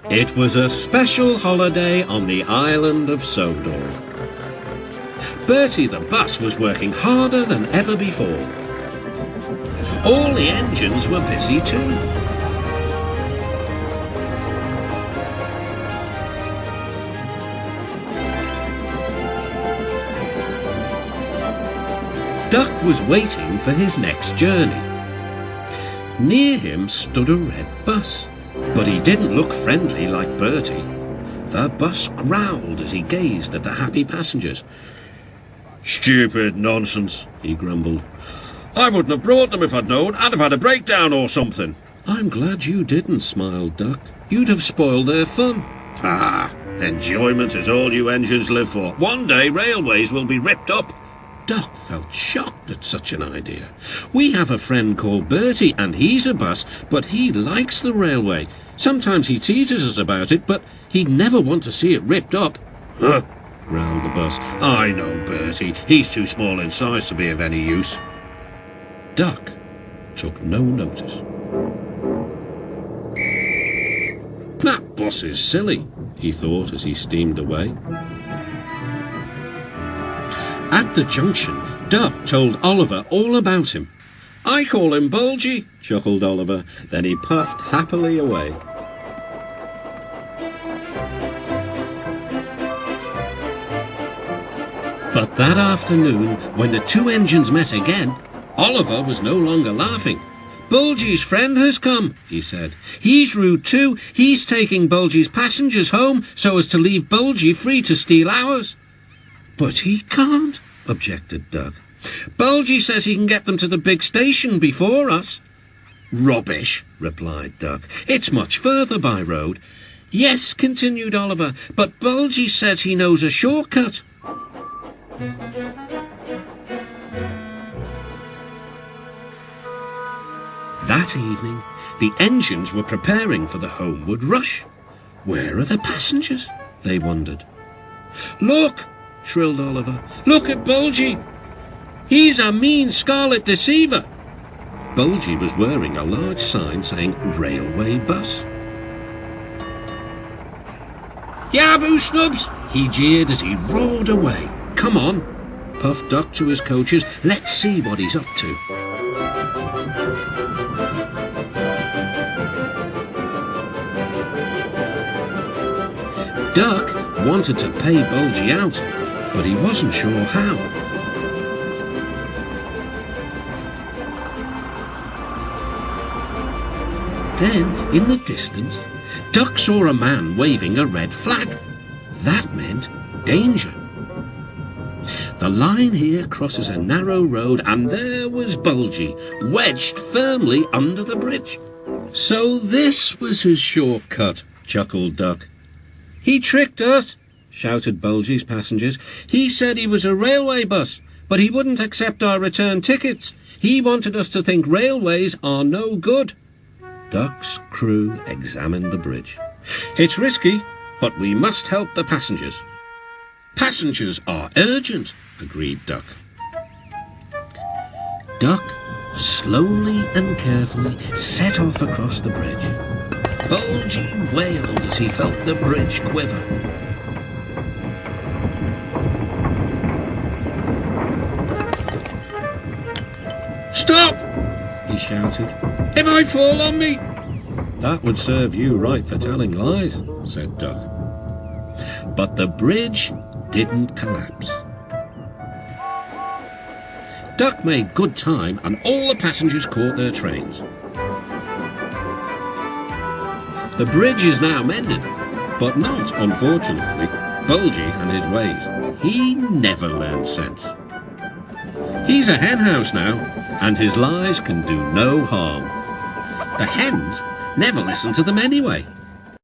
It was a special holiday on the island of Sodor. Bertie the bus was working harder than ever before. All the engines were busy too. Duck was waiting for his next journey. Near him stood a red bus, but he didn't look friendly like Bertie. The bus growled as he gazed at the happy passengers. "Stupid nonsense," he grumbled. "I wouldn't have brought them if I'd known. I'd have had a breakdown or something." "I'm glad you didn't," smiled Duck. "You'd have spoiled their fun." "Ah, enjoyment is all you engines live for. One day railways will be ripped up." Duck felt shocked at such an idea. "We have a friend called Bertie, and he's a bus, but he likes the railway. Sometimes he teases us about it, but he'd never want to see it ripped up." "Huh," growled the bus. "I know Bertie. He's too small in size to be of any use." Duck took no notice. "That bus is silly," he thought as he steamed away. At the junction, Duck told Oliver all about him. "I call him Bulgy," chuckled Oliver. Then he puffed happily away. But that afternoon, when the two engines met again, Oliver was no longer laughing. "Bulgy's friend has come," he said. "He's rude too. He's taking Bulgy's passengers home so as to leave Bulgy free to steal ours." "But he can't," objected Duck. "Bulgy says he can get them to the big station before us." "Rubbish," replied Duck. "It's much further by road." "Yes," continued Oliver, "but Bulgy says he knows a shortcut." That evening, the engines were preparing for the homeward rush. "Where are the passengers?" they wondered. "Look!" shrilled Oliver. "Look at Bulgy! He's a mean scarlet deceiver!" Bulgy was wearing a large sign saying "Railway Bus." "Yaboo snubs!" he jeered as he roared away. "Come on," puffed Duck to his coaches. "Let's see what he's up to." Duck wanted to pay Bulgy out, but he wasn't sure how. Then, in the distance, Duck saw a man waving a red flag. That meant danger. The line here crosses a narrow road, and there was Bulgy, wedged firmly under the bridge. "So this was his shortcut," chuckled Duck. "He tricked us," shouted Bulgy's passengers. "He said he was a railway bus, but he wouldn't accept our return tickets. He wanted us to think railways are no good." Duck's crew examined the bridge. "It's risky, but we must help the passengers." "Passengers are urgent," agreed Duck. Duck slowly and carefully set off across the bridge. Bulgy wailed as he felt the bridge quiver. "Stop!" he shouted. "It might fall on me." "That would serve you right for telling lies," said Duck. But the bridge didn't collapse. Duck made good time, and all the passengers caught their trains. The bridge is now mended, but not, unfortunately, Bulgy and his ways. He never learned sense. He's a hen house now, and his lies can do no harm. The hens never listen to them anyway.